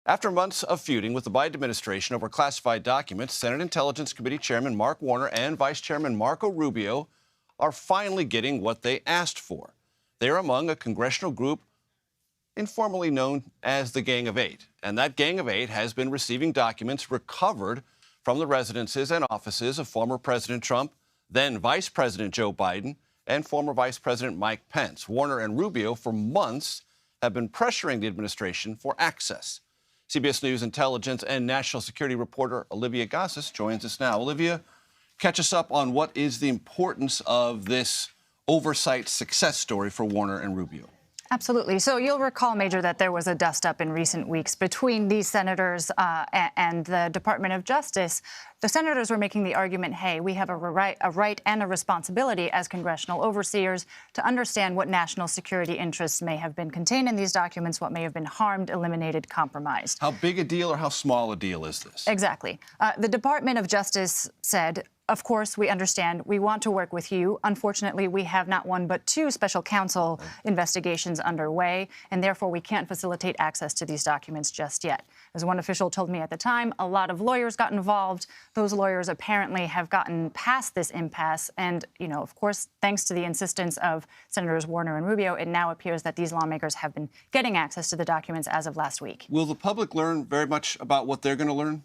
After months of feuding with the Biden administration over classified documents, Senate Intelligence Committee Chairman Mark Warner and Vice Chairman Marco Rubio are finally getting what they asked for. They are among a congressional group informally known as the Gang of Eight. And that Gang of Eight has been receiving documents recovered from the residences and offices of former President Trump, then Vice President Joe Biden, and former Vice President Mike Pence. Warner and Rubio, for months, have been pressuring the administration for access. CBS News intelligence and national security reporter Olivia Gazis joins us now. Olivia, catch us up on what is the importance of this oversight success story for Warner and Rubio. Absolutely. So you'll recall, Major, that there was a dust-up in recent weeks between these senators and the Department of Justice. The senators were making the argument, hey, we have a right and a responsibility as congressional overseers to understand what national security interests may have been contained in these documents, what may have been harmed, eliminated, compromised. How big a deal or how small a deal is this? Exactly. The Department of Justice said, of course, we understand. We want to work with you. Unfortunately, we have not one but two special counsel investigations underway, and therefore we can't facilitate access to these documents just yet. As one official told me at the time, a lot of lawyers got involved. Those lawyers apparently have gotten past this impasse. And, of course, thanks to the insistence of Senators Warner and Rubio, it now appears that these lawmakers have been getting access to the documents as of last week. Will the public learn very much about what they're going to learn?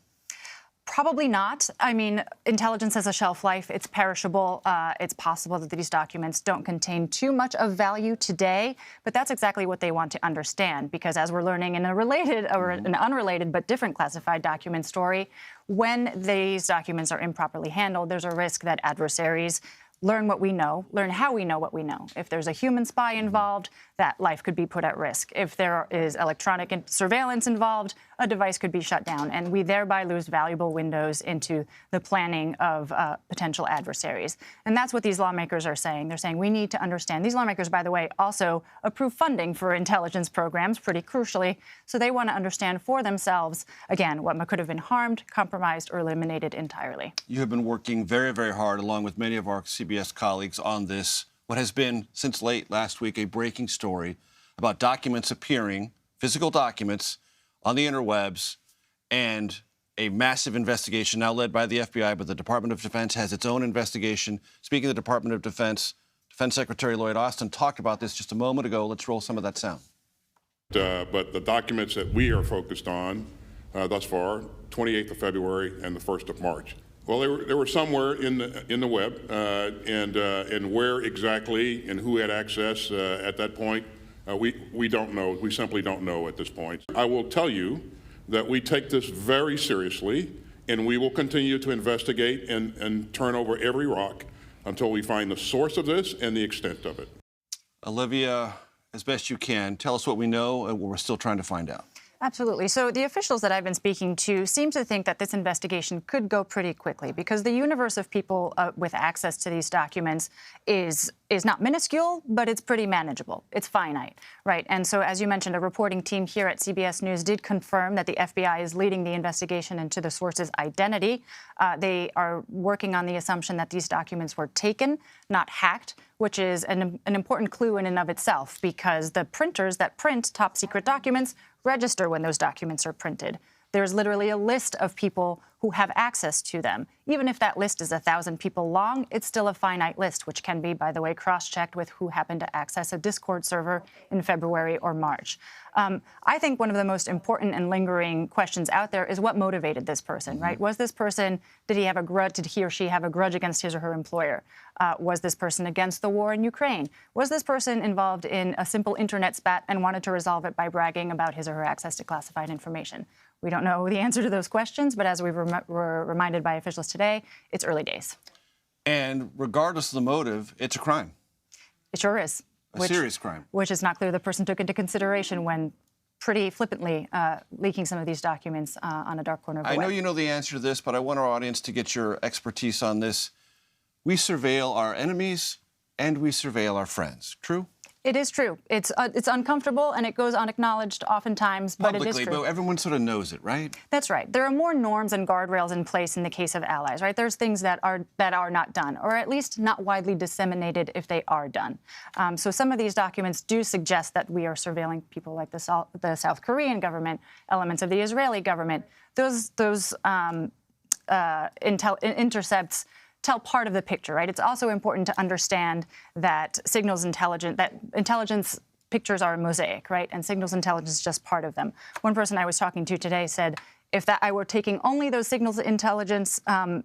Probably not. I mean, intelligence has a shelf life. It's perishable. It's possible that these documents don't contain too much of value today, but that's exactly what they want to understand, because as we're learning in a related or an unrelated but different classified document story, when these documents are improperly handled, there's a risk that adversaries learn what we know, learn how we know what we know. If there's a human spy involved, that life could be put at risk. If there is electronic surveillance involved, a device could be shut down, and we thereby lose valuable windows into the planning of potential adversaries. And that's what these lawmakers are saying. They're saying we need to understand. These lawmakers, by the way, also approve funding for intelligence programs, pretty crucially, so they want to understand for themselves, again, what could have been harmed, compromised, or eliminated entirely. You have been working very, very hard, along with many of our CBS colleagues, on this, what has been, since late last week, a breaking story about documents appearing, physical documents, on the interwebs, and a massive investigation now led by the FBI, but the Department of Defense has its own investigation. Speaking of the Department of Defense, Defense Secretary Lloyd Austin talked about this just a moment ago. Let's roll some of that sound. But the documents that we are focused on thus far, 28th of February and the 1st of March. Well, they were somewhere in the web, and where exactly and who had access at that point, we don't know. We simply don't know at this point. I will tell you that we take this very seriously, and we will continue to investigate and turn over every rock until we find the source of this and the extent of it. Olivia, as best you can, tell us what we know and what we're still trying to find out. Absolutely. So the officials that I've been speaking to seem to think that this investigation could go pretty quickly, because the universe of people with access to these documents is not minuscule, but it's pretty manageable. It's finite, right? And so, as you mentioned, a reporting team here at CBS News did confirm that the FBI is leading the investigation into the source's identity. They are working on the assumption that these documents were taken, not hacked, which is an important clue in and of itself, because the printers that print top secret documents register when those documents are printed. There's literally a list of people who have access to them. Even if that list is 1,000 people long, it's still a finite list, which can be, by the way, cross-checked with who happened to access a Discord server in February or March. I think one of the most important and lingering questions out there is what motivated this person, right? Was this person, did he or she have a grudge against his or her employer? Was this person against the war in Ukraine? Was this person involved in a simple internet spat and wanted to resolve it by bragging about his or her access to classified information? We don't know the answer to those questions, but as we were reminded by officials today, it's early days. And regardless of the motive, it's a crime. It sure is. A serious crime. Which is not clear the person took into consideration when pretty flippantly leaking some of these documents on a dark corner of the web. I know you know the answer to this, but I want our audience to get your expertise on this. We surveil our enemies and we surveil our friends. True? It is true. It's uncomfortable and it goes unacknowledged oftentimes, but Publicly, it is true. but everyone sort of knows it, right? That's right. There are more norms and guardrails in place in the case of allies, right? There's things that are not done, or at least not widely disseminated if they are done. So some of these documents do suggest that we are surveilling people like the South Korean government, elements of the Israeli government. Those intercepts tell part of the picture, right? It's also important to understand that intelligence pictures are a mosaic, right? And signals intelligence is just part of them. One person I was talking to today said, if I were taking only those signals intelligence in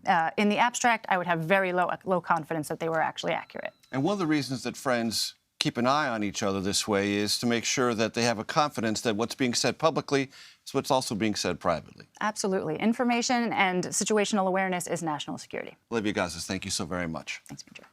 the abstract, I would have very low confidence that they were actually accurate. And one of the reasons that friends keep an eye on each other this way is to make sure that they have a confidence that what's being said publicly is what's also being said privately. Absolutely. Information and situational awareness is national security. Olivia Gazis, thank you so very much. Thanks, Major.